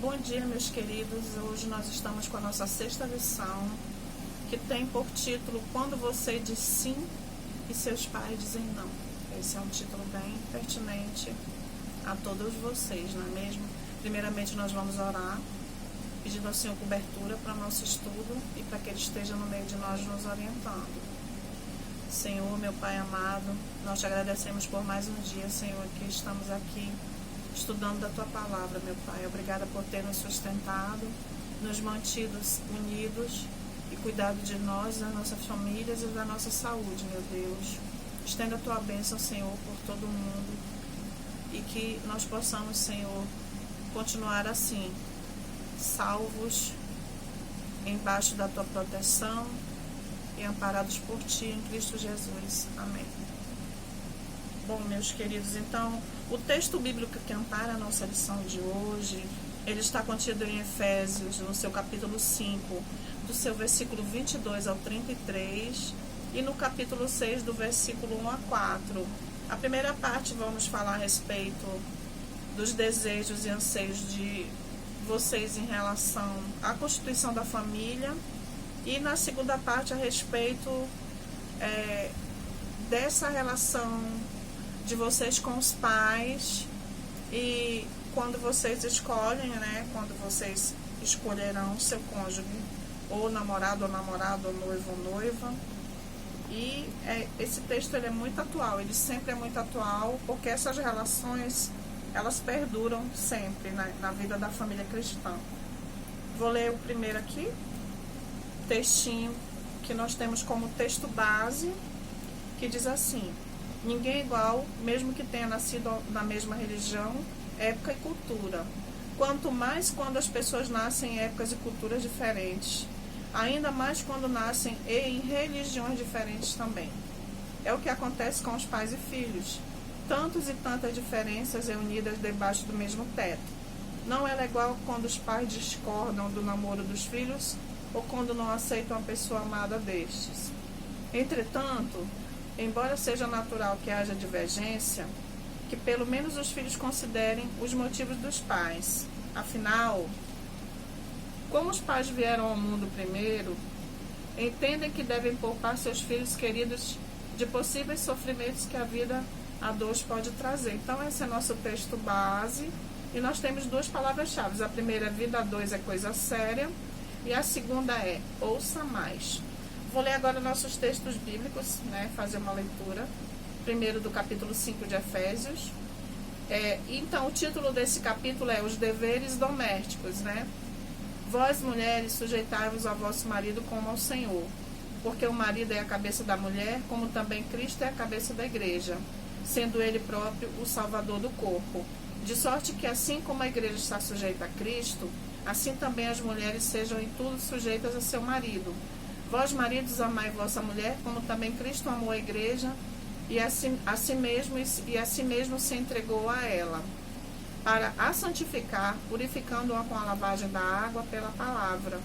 Bom dia, meus queridos. Hoje nós estamos com a nossa sexta lição, que tem por título Quando você diz sim e seus pais dizem não. Esse é um título bem pertinente a todos vocês, não é mesmo? Primeiramente nós vamos orar, pedindo ao Senhor cobertura para o nosso estudo e para que Ele esteja no meio de nós nos orientando. Senhor, meu Pai amado, nós te agradecemos por mais um dia, Senhor, que estamos aqui estudando da Tua Palavra, meu Pai. Obrigada por ter nos sustentado, nos mantidos unidos e cuidado de nós, das nossas famílias e da nossa saúde, meu Deus. Estenda a Tua bênção, Senhor, por todo mundo e que nós possamos, Senhor, continuar assim, salvos, embaixo da Tua proteção e amparados por Ti em Cristo Jesus. Amém. Bom, meus queridos, então, o texto bíblico que ampara a nossa lição de hoje, ele está contido em Efésios, no seu capítulo 5, do seu versículo 22 ao 33, e no capítulo 6, do versículo 1 a 4. A primeira parte vamos falar a respeito dos desejos e anseios de vocês em relação à constituição da família, e na segunda parte a respeito dessa relação de vocês com os pais e quando vocês escolhem, né, quando vocês escolherão seu cônjuge, ou namorado, ou noivo ou noiva. E esse texto ele é muito atual, ele sempre é muito atual, porque essas relações, elas perduram sempre na vida da família cristã. Vou ler o primeiro aqui, textinho que nós temos como texto base, que diz assim: ninguém é igual, mesmo que tenha nascido na mesma religião, época e cultura. Quanto mais quando as pessoas nascem em épocas e culturas diferentes. Ainda mais quando nascem em religiões diferentes também. É o que acontece com os pais e filhos. Tantos e tantas diferenças reunidas debaixo do mesmo teto. Não é legal quando os pais discordam do namoro dos filhos ou quando não aceitam a pessoa amada destes. Entretanto, embora seja natural que haja divergência, que pelo menos os filhos considerem os motivos dos pais. Afinal, como os pais vieram ao mundo primeiro, entendem que devem poupar seus filhos queridos de possíveis sofrimentos que a vida a dois pode trazer. Então, esse é nosso texto base, e nós temos duas palavras-chave. A primeira é vida a dois é coisa séria, e a segunda é ouça mais. Vou ler agora nossos textos bíblicos, né, fazer uma leitura. Primeiro do capítulo 5 de Efésios. Então, o título desse capítulo é Os Deveres Domésticos, né? Vós, mulheres, sujeitai-vos ao vosso marido como ao Senhor, porque o marido é a cabeça da mulher, como também Cristo é a cabeça da igreja, sendo ele próprio o salvador do corpo. De sorte que, assim como a igreja está sujeita a Cristo, assim também as mulheres sejam em tudo sujeitas a seu marido. Vós, maridos, amai vossa mulher, como também Cristo amou a igreja e a si mesmo se entregou a ela, para a santificar, purificando-a com a lavagem da água pela palavra,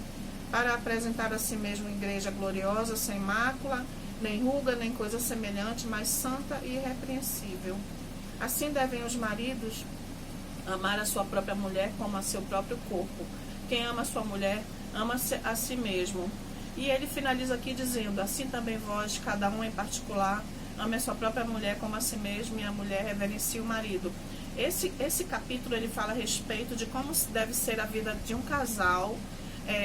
para apresentar a si mesmo igreja gloriosa, sem mácula, nem ruga, nem coisa semelhante, mas santa e irrepreensível. Assim devem os maridos amar a sua própria mulher como a seu próprio corpo. Quem ama a sua mulher, ama a si mesmo. E ele finaliza aqui dizendo: assim também vós, cada um em particular, ame a sua própria mulher como a si mesmo, e a mulher reverencie o marido. Esse capítulo ele fala a respeito de como deve ser a vida de um casal,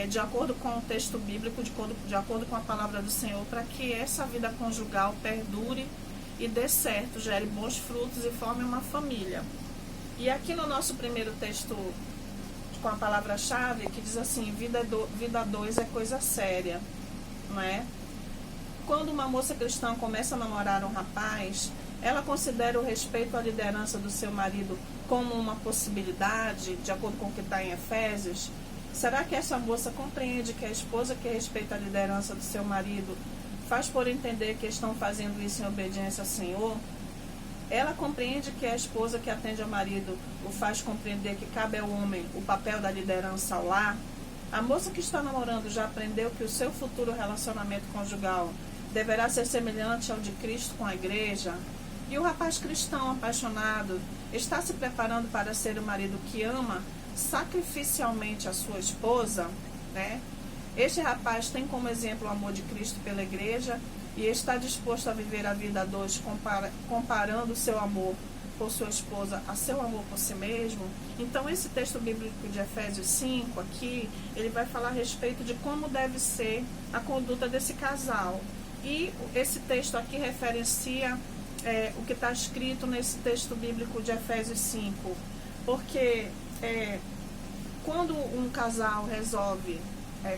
de acordo com o texto bíblico, de acordo com a palavra do Senhor, para que essa vida conjugal perdure e dê certo, gere bons frutos e forme uma família. E aqui no nosso primeiro texto, com a palavra-chave, que diz assim: vida a dois é coisa séria, não é? Quando uma moça cristã começa a namorar um rapaz, ela considera o respeito à liderança do seu marido como uma possibilidade, de acordo com o que está em Efésios? Será que essa moça compreende que a esposa que respeita a liderança do seu marido faz por entender que estão fazendo isso em obediência ao Senhor? Ela compreende que a esposa que atende ao marido o faz compreender que cabe ao homem o papel da liderança ao lar? A moça que está namorando já aprendeu que o seu futuro relacionamento conjugal deverá ser semelhante ao de Cristo com a igreja? E o rapaz cristão apaixonado está se preparando para ser o marido que ama, sacrificialmente a sua esposa, né? Este rapaz tem como exemplo o amor de Cristo pela igreja e está disposto a viver a vida a dois, comparando o seu amor por sua esposa a seu amor por si mesmo. Então, esse texto bíblico de Efésios 5 aqui, ele vai falar a respeito de como deve ser a conduta desse casal. E esse texto aqui referencia o que está escrito nesse texto bíblico de Efésios 5. Porque quando um casal resolve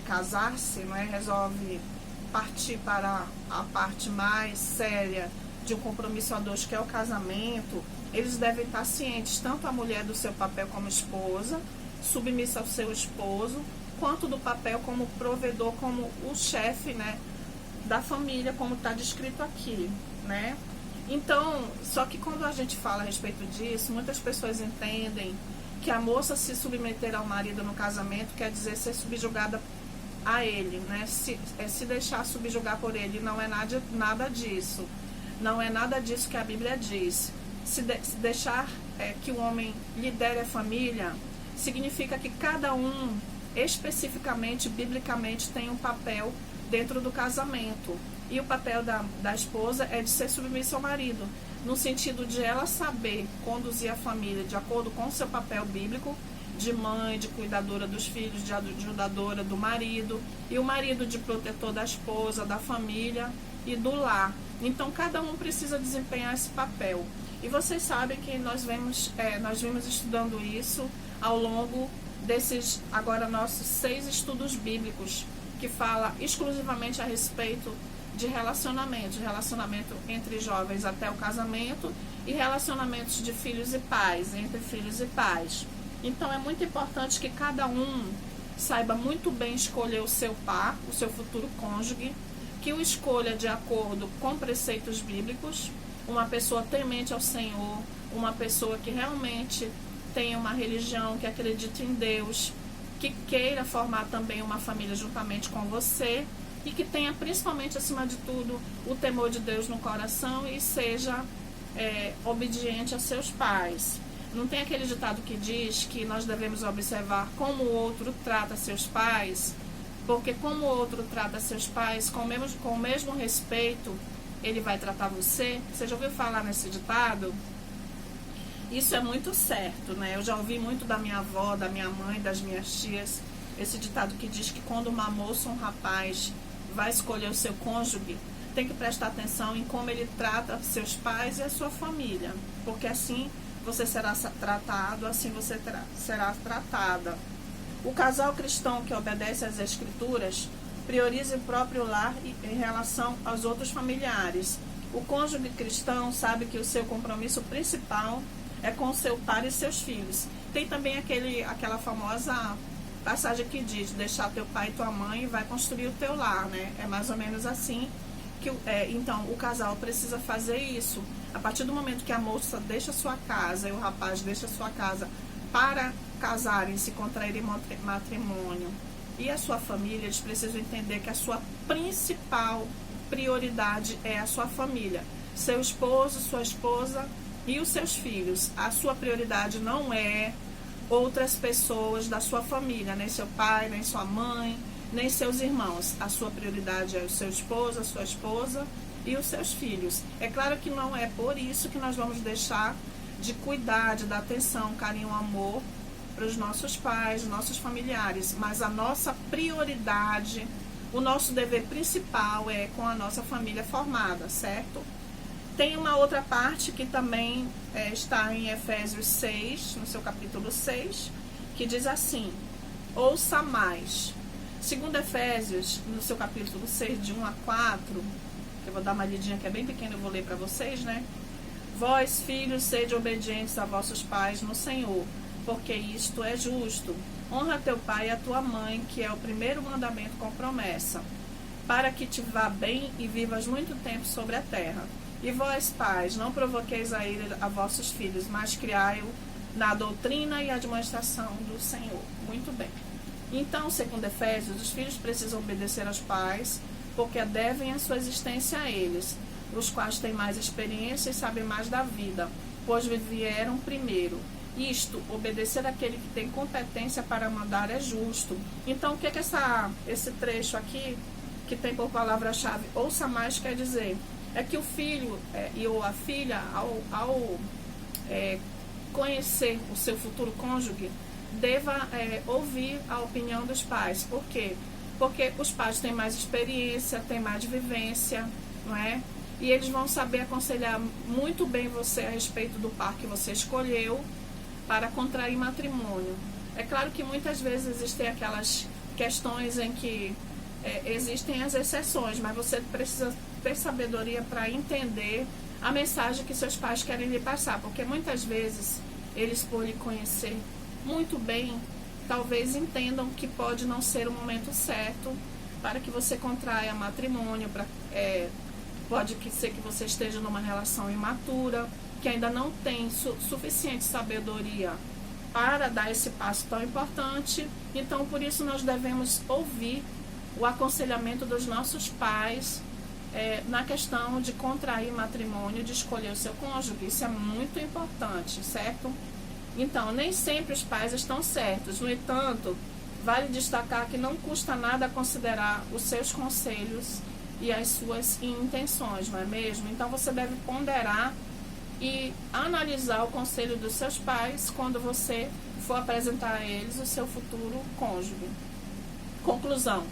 casar-se, não é? Resolve partir para a parte mais séria de um compromisso a dois, que é o casamento, eles devem estar cientes, tanto a mulher do seu papel como esposa, submissa ao seu esposo, quanto do papel como provedor, como o chefe, né, da família, como está descrito aqui, né? Então, só que quando a gente fala a respeito disso, muitas pessoas entendem que a moça se submeter ao marido no casamento quer dizer ser subjugada a ele, né? Se deixar subjugar por ele. Não é nada disso. Não é nada disso que a Bíblia diz. Se deixar que o homem lidere a família, significa que cada um, especificamente, biblicamente, tem um papel dentro do casamento. E o papel da esposa é de ser submissa ao marido, no sentido de ela saber conduzir a família de acordo com o seu papel bíblico, de mãe, de cuidadora dos filhos, de ajudadora do marido, e o marido de protetor da esposa, da família e do lar. Então, cada um precisa desempenhar esse papel. E vocês sabem que nós vimos estudando isso ao longo desses, agora, nossos 6 estudos bíblicos, que fala exclusivamente a respeito de relacionamento entre jovens até o casamento e relacionamentos de filhos e pais, entre filhos e pais. Então, é muito importante que cada um saiba muito bem escolher o seu par, o seu futuro cônjuge, que o escolha de acordo com preceitos bíblicos, uma pessoa temente ao Senhor, uma pessoa que realmente tenha uma religião, que acredite em Deus, que queira formar também uma família juntamente com você e que tenha, principalmente, acima de tudo, o temor de Deus no coração e seja obediente a seus pais. Não tem aquele ditado que diz que nós devemos observar como o outro trata seus pais, porque como o outro trata seus pais, com o mesmo respeito, ele vai tratar você? Você já ouviu falar nesse ditado? Isso é muito certo, né? Eu já ouvi muito da minha avó, da minha mãe, das minhas tias, esse ditado que diz que quando uma moça ou um rapaz vai escolher o seu cônjuge, tem que prestar atenção em como ele trata seus pais e a sua família, porque assim você será tratado, assim você será tratada. O casal cristão que obedece às Escrituras prioriza o próprio lar em relação aos outros familiares. O cônjuge cristão sabe que o seu compromisso principal é com seu par e seus filhos. Tem também aquela famosa passagem que diz: deixar teu pai e tua mãe e vai construir o teu lar, né? É mais ou menos assim que então o casal precisa fazer isso. A partir do momento que a moça deixa sua casa e o rapaz deixa sua casa para casarem, se contraírem matrimônio, e a sua família, eles precisam entender que a sua principal prioridade é a sua família, seu esposo, sua esposa e os seus filhos. A sua prioridade não é outras pessoas da sua família, nem seu pai, nem sua mãe, nem seus irmãos. A sua prioridade é o seu esposo, a sua esposa e os seus filhos. É claro que não é por isso que nós vamos deixar de cuidar, de dar atenção, carinho, amor para os nossos pais, nossos familiares, mas a nossa prioridade, o nosso dever principal é com a nossa família formada, certo? Tem uma outra parte que também está em Efésios 6, no seu capítulo 6, que diz assim: ouça mais. Segundo Efésios, no seu capítulo 6, de 1 a 4, que eu vou dar uma lidinha que é bem pequena, eu vou ler para vocês, né? Vós, filhos, sede obedientes a vossos pais no Senhor, porque isto é justo. Honra teu pai e a tua mãe, que é o primeiro mandamento com promessa, para que te vá bem e vivas muito tempo sobre a terra. E vós, pais, não provoqueis a ira a vossos filhos, mas criai-o na doutrina e admoestação do Senhor. Muito bem. Então, segundo Efésios, os filhos precisam obedecer aos pais, porque devem a sua existência a eles, os quais têm mais experiência e sabem mais da vida, pois vieram primeiro. Isto, obedecer àquele que tem competência para mandar é justo. Então, o que é que esse trecho aqui, que tem por palavra-chave ouça mais, quer dizer? É que o filho ou a filha, ao conhecer o seu futuro cônjuge, deva ouvir a opinião dos pais. Por quê? Porque os pais têm mais experiência, têm mais vivência, não é? E eles vão saber aconselhar muito bem você a respeito do par que você escolheu para contrair matrimônio. É claro que muitas vezes existem aquelas questões em que existem as exceções, mas você precisa ter sabedoria para entender a mensagem que seus pais querem lhe passar, porque muitas vezes eles, por lhe conhecer muito bem, talvez entendam que pode não ser o momento certo para que você contraia matrimônio, pode ser que você esteja numa relação imatura, que ainda não tem suficiente sabedoria para dar esse passo tão importante. Então, por isso, nós devemos ouvir o aconselhamento dos nossos pais na questão de contrair matrimônio, de escolher o seu cônjuge. Isso é muito importante, certo? Então, nem sempre os pais estão certos. No entanto, vale destacar que não custa nada considerar os seus conselhos e as suas intenções, não é mesmo? Então, você deve ponderar e analisar o conselho dos seus pais quando você for apresentar a eles o seu futuro cônjuge. Conclusão: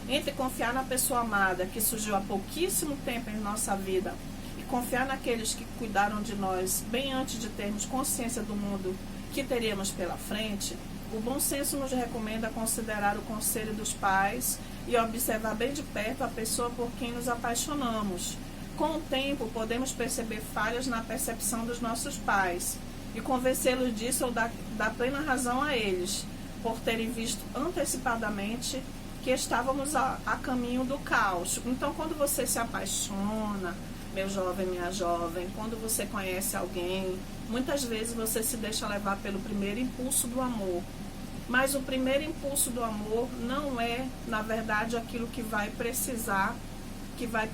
entre confiar na pessoa amada que surgiu há pouquíssimo tempo em nossa vida e confiar naqueles que cuidaram de nós bem antes de termos consciência do mundo que teríamos pela frente, o bom senso nos recomenda considerar o conselho dos pais e observar bem de perto a pessoa por quem nos apaixonamos. Com o tempo, podemos perceber falhas na percepção dos nossos pais e convencê-los disso ou dar plena razão a eles, por terem visto antecipadamente que estávamos a caminho do caos. Então, quando você se apaixona, meu jovem, minha jovem, quando você conhece alguém, muitas vezes você se deixa levar pelo primeiro impulso do amor. Mas o primeiro impulso do amor não é, na verdade, aquilo que vai precisar, que vai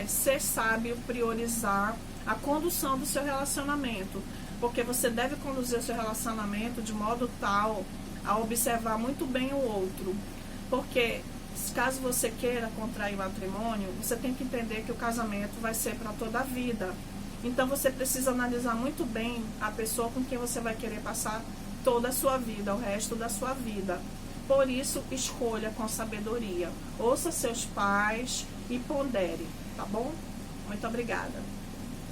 ser sábio priorizar a condução do seu relacionamento. Porque você deve conduzir o seu relacionamento de modo tal a observar muito bem o outro. Porque caso você queira contrair matrimônio, você tem que entender que o casamento vai ser para toda a vida. Então você precisa analisar muito bem a pessoa com quem você vai querer passar toda a sua vida, o resto da sua vida. Por isso, escolha com sabedoria. Ouça seus pais e pondere, tá bom? Muito obrigada.